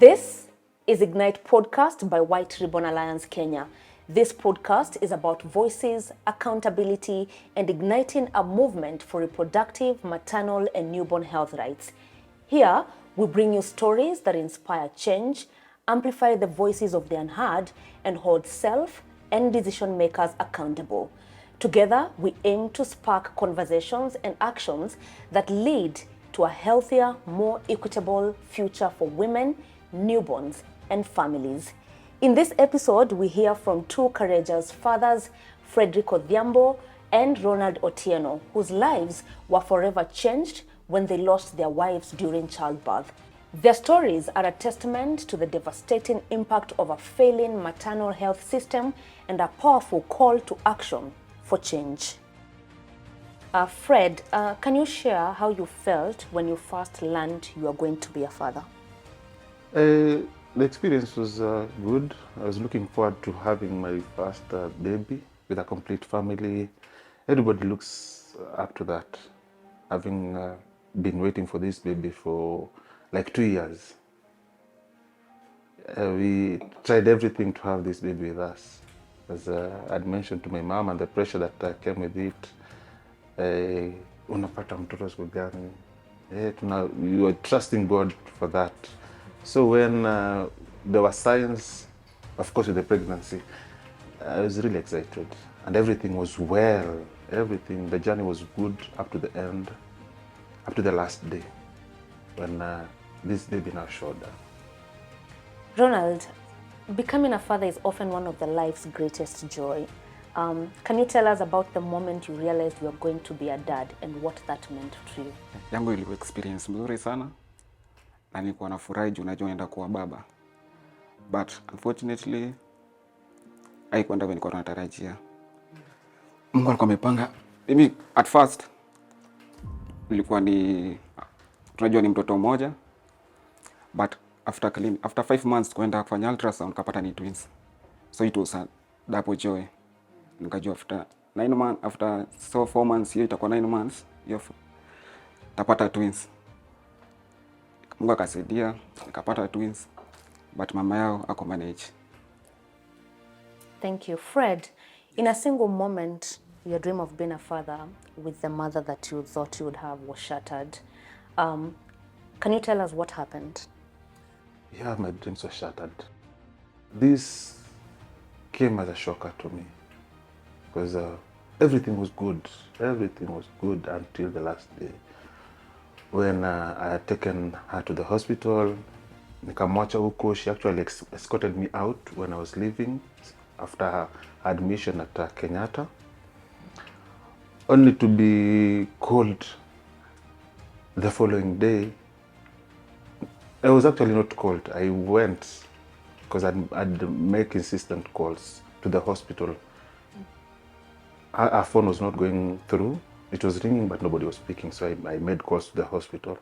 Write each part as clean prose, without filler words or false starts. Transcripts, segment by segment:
This is Ignite Podcast by White Ribbon Alliance Kenya. This podcast is about voices, accountability, and igniting a movement for reproductive, maternal, and newborn health rights. Here, we bring you stories that inspire change, amplify the voices of the unheard, and hold self and decision makers accountable. Together, we aim to spark conversations and actions that lead to a healthier, more equitable future for women, newborns, and families. In this episode, we hear from two courageous fathers, Fedrick Odhiambo and Ronald Otieno, whose lives were forever changed when they lost their wives during childbirth. Their stories are a testament to the devastating impact of a failing maternal health system and a powerful call to action for change. Fred, can you share how you felt when you first learned you were going to be a father? The experience was good. I was looking forward to having my first baby with a complete family. Everybody looks up to that, having been waiting for this baby for like 2 years. We tried everything to have this baby with us. As I'd mentioned to my mom and the pressure that came with it. Unapata mtoto siku gani? We were trusting God for that. So when there were signs, of course with the pregnancy, I was really excited. And everything was well. Everything, the journey was good up to the end, up to the last day, when this baby now showed up. Ronald, becoming a father is often one of the life's greatest joy. Can you tell us about the moment you realized you were going to be a dad and what that meant to you? Yangu ilikuwa experience mzuri sana na nilikuwa nafurahi juu najua naenda kuwa baba. But unfortunately haikuenda vile nilikuwa natarajia. Mungu alikuwa amepanga. Mimi at first nilikuwa tunajua ni mtoto mmoja, but after 5 months kwenda kufanya ultrasound kapata ni twins. So it was a double joy. Nikajua after 4 months hiyo itakuwa 9 months hiyo tapata twins. Mungu akasaidia nikapata twins, but mama yao ako manage. Thank you. Fred, in a single moment, your dream of being a father with the mother that you thought you would have was shattered. Can you tell us what happened? Yeah, my dreams were shattered. This came as a shocker to me because everything was good. Everything was good until the last day. When I had taken her to the hospital, nikamwacha huko, she actually escorted me out when I was leaving after her admission at Kenyatta, only to be called the following day. I was actually not called. I went because I'd make insistent calls to the hospital. Her phone was not going through. It was ringing, but nobody was speaking, so I made calls to the hospital.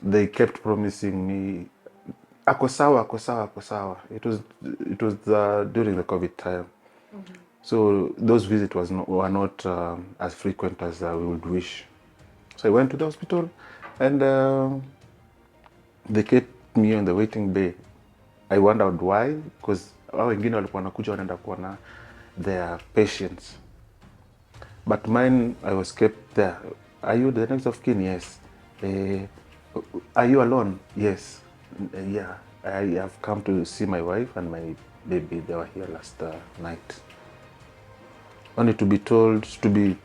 They kept promising me, ako sawa, ako sawa, ako sawa. It was during the COVID time. Mm-hmm. So those visits were not as frequent as we would wish. So I went to the hospital, and they kept me on the waiting bay. I wondered why, because hao wengine walikuwa wanakuja wanaenda kuona their patients. But mine, I was kept there. Are you the next of kin? Yes. Are you alone? Yes. Yeah. I have come to see my wife and my baby. They were here last night. Only to be told to be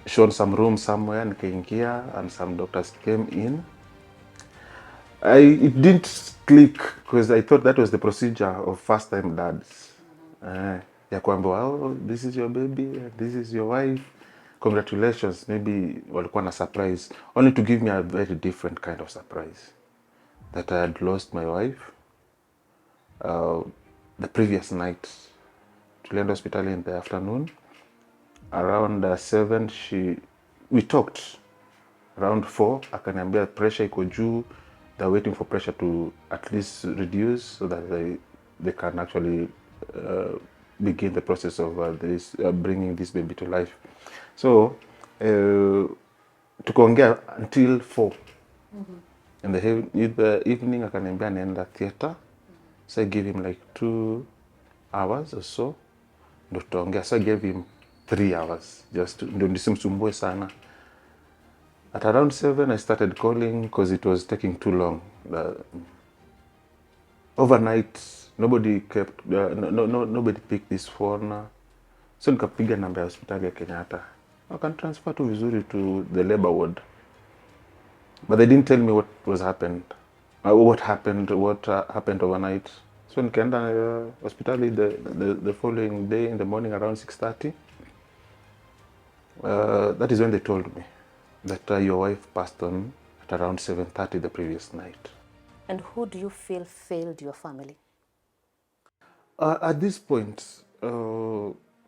shown some room somewhere, nikaingia, and some doctors came in. It didn't click because I thought that was the procedure of first-time dads. Ya kwamba, oh, this is your baby, this is your wife, congratulations. Maybe walikuwa na surprise, only to give me a very different kind of surprise, that I had lost my wife the previous night. Tulienda hospitali in the afternoon. Around 7, we talked. Around 4, akaniambia pressure iko juu. They're waiting for pressure to at least reduce so that they can actually begin the process of bringing this baby to life. So tukaongea until 4. Mm-hmm. In the evening akaniambia naenda theater. So I gave him like 2 hours or so. Ndo tutaongea. So I gave him 3 hours just ndo nisimsumbue sana. At around 7 I started calling because it was taking too long. Overnight nobody nobody picked this phone. So nikapiga namba ya hospitali ya Kenyatta. I can transfer to vizuri to the labor ward. But they didn't tell me what happened overnight. So nikaenda hospitali the following day in the morning around 6:30. That is when they told me that your wife passed on at around 7:30 the previous night. And who do you feel failed your family? At this point,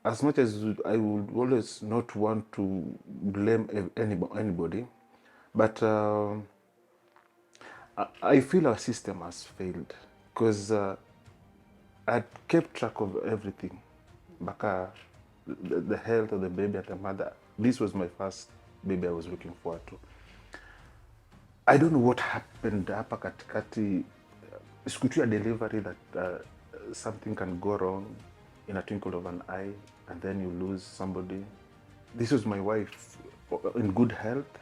as much as I would always not want to blame anybody, but I feel our system has failed because I kept track of everything. Baka, the health of the baby and the mother. This was my first baby I was looking forward to. I don't know what happened hapa katikati. Siku tu ya delivery that something can go wrong in a twinkle of an eye and then you lose somebody. This was my wife in good health.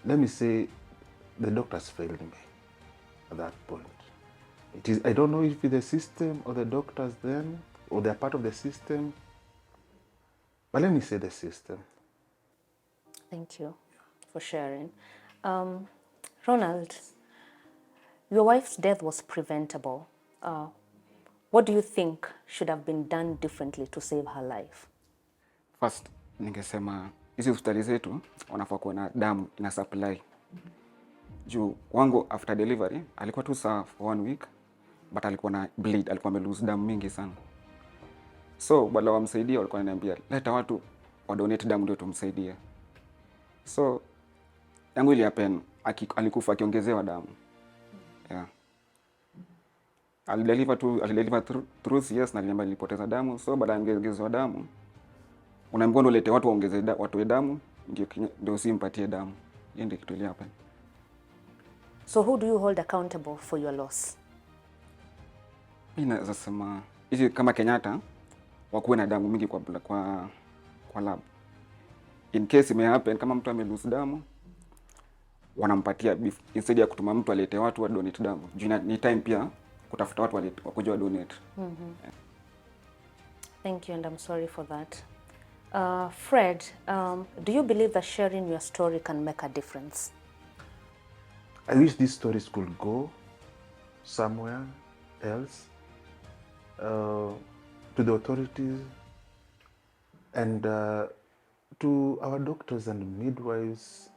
Let me say the doctors failed me at that point. I don't know if it's the system or the doctors then, or they're part of the system. But let me say the system. Thank you for sharing. Ronald, your wife's death was preventable. What do you think should have been done differently to save her life? First, ningesema hizi hospitali zetu wanafaa kuwa na damu ina supply. Juu wangu after delivery alikuwa tu sawa for 1 week, but alikuwa na bleed, alikuwa amelose damu mingi sana. So badala wamsaidie walikuwa wananiambia leta watu wa donate damu ndio tumsaidie. So yangu ili happen alikufa akiongezewa damu. Yeah. Alideliver through CS na aliniambia nilipoteza damu. So baada ya ongezewa damu unaambiwa ndio lete watu waongeze watu damu ndio usimpatie damu. Hiyo ndio kitu ile happen. So who do you hold accountable for your loss? Mimi naweza sema hizi kama Kenyatta wakuwe na damu mingi kwa lab. In case may happen kama mtu amelose damu wanampatia instead ya kutuma mtu alete watu wa donate damu. Juu ni time pia kutafuta watu wakuja wa donate. Yeah. Thank you and I'm sorry for that. Fred, do you believe that sharing your story can make a difference? I wish these stories could go somewhere else, to the authorities and to our doctors and midwives,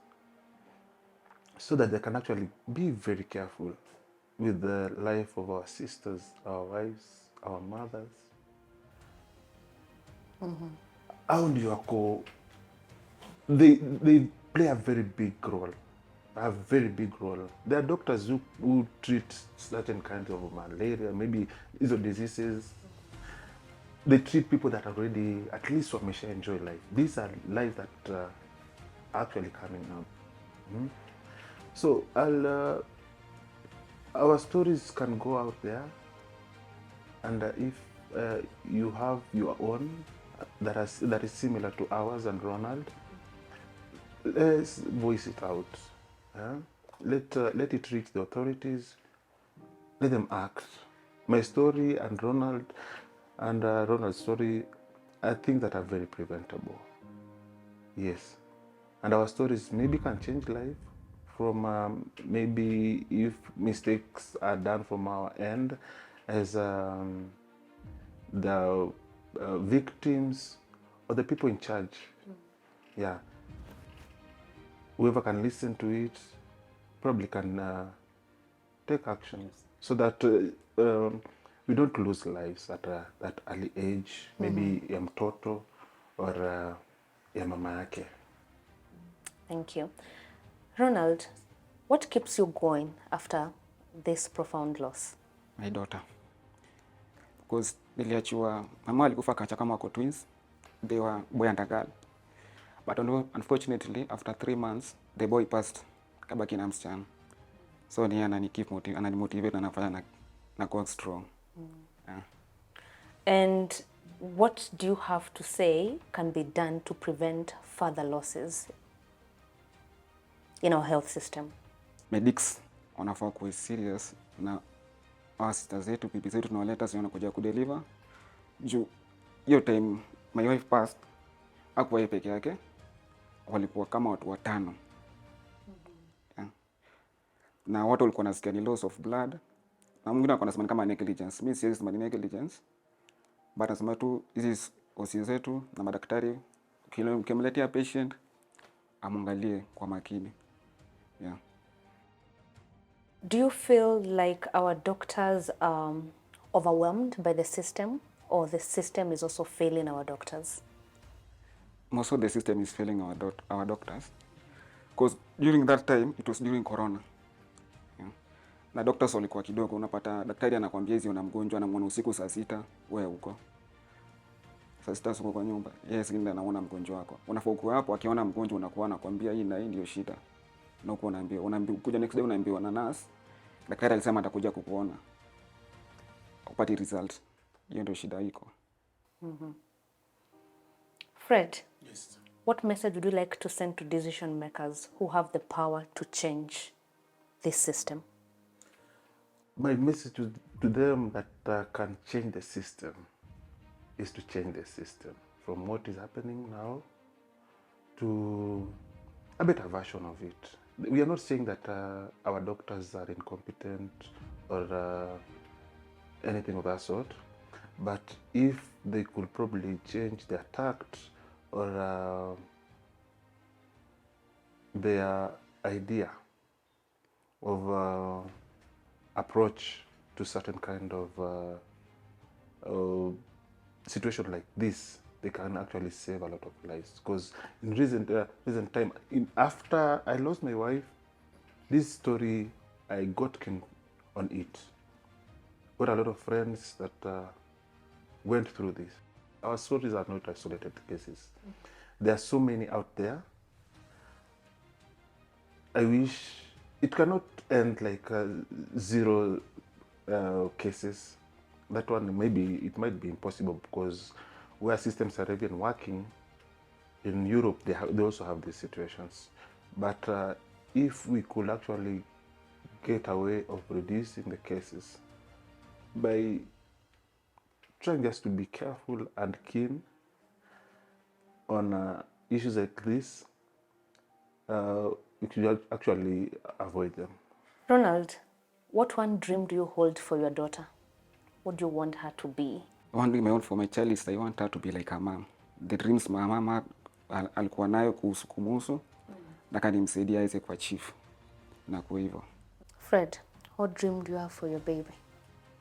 so that they can actually be very careful with the life of our sisters, our wives, our mothers. How do you call? They play a very big role. A very big role. There are doctors who treat certain kinds of malaria, maybe these are diseases. They treat people that are already, at least wamesha enjoy life. These are lives that are actually coming up. So our stories can go out there, and if you have your own that is similar to ours and Ronald, let's voice it out. Let it reach the authorities. Let them act. My story and Ronald's story, I think that are very preventable. Yes, and our stories maybe can change life from maybe if mistakes are done from our end as the victims or the people in charge. Yeah. Whoever can listen to it probably can take action so that we don't lose lives at that early age, maybe ya mtoto or ya mama yake. Thank you. Ronald, what keeps you going after this profound loss? My daughter. Because niliachiwa, mama alikufa kacha kama wako twins. They were boy and a girl. But unfortunately, after 3 months, the boy passed, kabaki na msichana. So ni ananimotivate na nafanya na kuwa strong. Yeah. And what do you have to say can be done to prevent further losses in our health system? Medics wanafaa kuwa serious na sister zetu, bibi zetu tunawaleta sio wanakuja kudeliver. Juu hiyo time my wife passed, hakuwa yeye peke yake, walikuwa kama watu 5. Yeah. Na watu walikuwa nasikia ni loss of blood. Na mwingine alikuwa anasema kama negligence. Mimi siwezi sema ni negligence. But nasema tu hizi hosi zetu na madaktari ukimletea patient amwangalie kwa makini. Yeah. Do you feel like our doctors are overwhelmed by the system, or the system is also failing our doctors? Most of the system is failing our doctors. Because during that time, it was during Corona. Yeah. Na doctors walikuwa kidogo, unapata daktari anakuambia hizi una mgonjwa na muone usiku saa 6 wewe uko. Saa 6 uko kwa nyumba. Yes, ndio anaona mgonjwa wako. Unafaa uko hapo akiona mgonjwa unakuwa anakuambia hii na hii ndio shida. Na uko unaambia kuja next day unaambiwa na nurse. Daktari alisema atakuja kukuona. Upati result. Hiyo ndio shida iko. Fred, Yes. what message would you like to send to decision makers who have the power to change this system? My message to them that can change the system is to change the system from what is happening now to a better version of it. We are not saying that our doctors are incompetent or anything of that sort, but if they could probably change their tact or their idea of approach to certain kind of situation like this, they can actually save a lot of lives. Because in recent time, after I lost my wife, this story I got keen on it. Got a lot of friends that went through this. Our stories are not isolated cases. There are so many out there. I wish it cannot end like 0 cases. That one it might be impossible because where systems are even working in Europe, they also have these situations. But if we could actually get a way of reducing the cases by trying just to be careful and keen on issues like this, we could actually avoid them. Ronald, what one dream do you hold for your daughter? What do you want her to be? One thing I want for my child is I want her to be like her mom. The dreams my mama alikuwa nayo kumuhusu na kanimsaidia aweze kuwa chief na kwa hivyo. Fred, what dream do you have for your baby?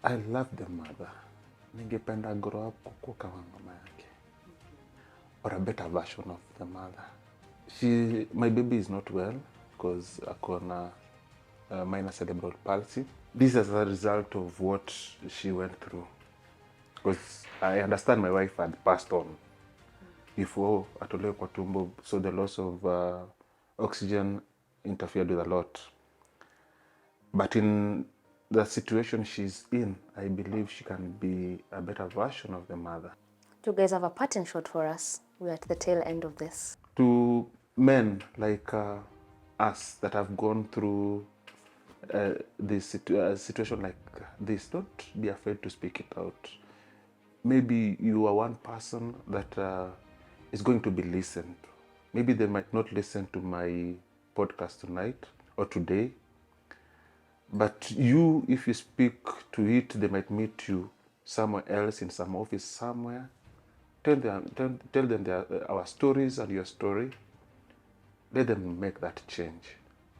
I love the mother. Ningependa grow up kukuwa kama mama yake. Or a better version of the mother. My baby is not well because akona minor cerebral palsy. This is a result of what she went through. Because I understand my wife had passed on before atolewe kwa tumbo, so the loss of oxygen interfered with a lot. But in the situation she's in, I believe she can be a better version of the mother. Do you guys have a parting shot for us? We're at the tail end of this. To men like us that have gone through this situation like this, don't be afraid to speak it out. Maybe you are one person that is going to be listened. Maybe they might not listen to my podcast tonight or today, but if you speak to it, they might meet you somewhere else in some office somewhere. Tell them our stories and your story. Let them make that change.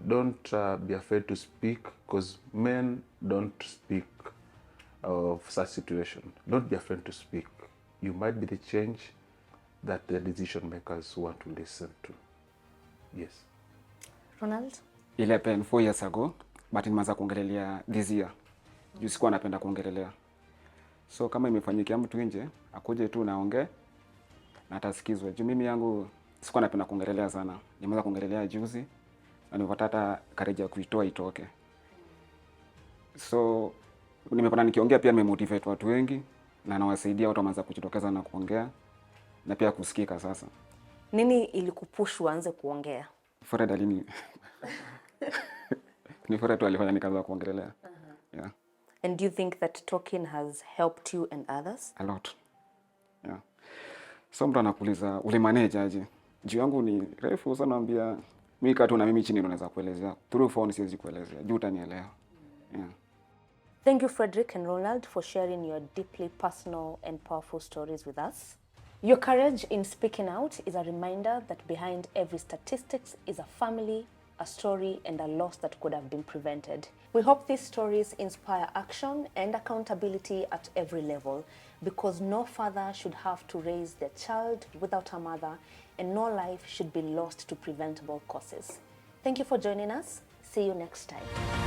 Don't be afraid to speak, because men don't speak of such situation. Don't be afraid to speak. You might be the change that the decision makers want to listen to. Yes. Ronald? Ile happened 4 years ago, but nimeanza kuongelelea this year. Juu sikuwa napenda kuongelelea. So kama imefanyikia mtu nje, akuje tu naongee na atasikizwa. Juu mimi yangu sikuwa napenda kuongelelea sana. Nimeanza kuongelelea juzi na nilipata hata courage ya kuitoa itoke. So nimepata nikiongea pia nimemotivate watu wengi na nawasaidia watu wameanza kujitokeza na kuongea na pia kusikika sasa. Nini ilikupush uanze kuongea? Fred alini ni Fred tu alifanya nikaanza kuongelea. Yeah. And do you think that talking has helped you and others? A lot. Yeah. So mtu anakuuliza ulimanage aje? Juu yangu ni refu sana, naambia mimi katu na mimi chini ndo naweza kuelezea. Through phone siwezi kuelezea. Juu utanielewa. Yeah. Thank you, Fedrick and Ronald, for sharing your deeply personal and powerful stories with us. Your courage in speaking out is a reminder that behind every statistics is a family, a story, and a loss that could have been prevented. We hope these stories inspire action and accountability at every level, because no father should have to raise their child without a mother, and no life should be lost to preventable causes. Thank you for joining us. See you next time.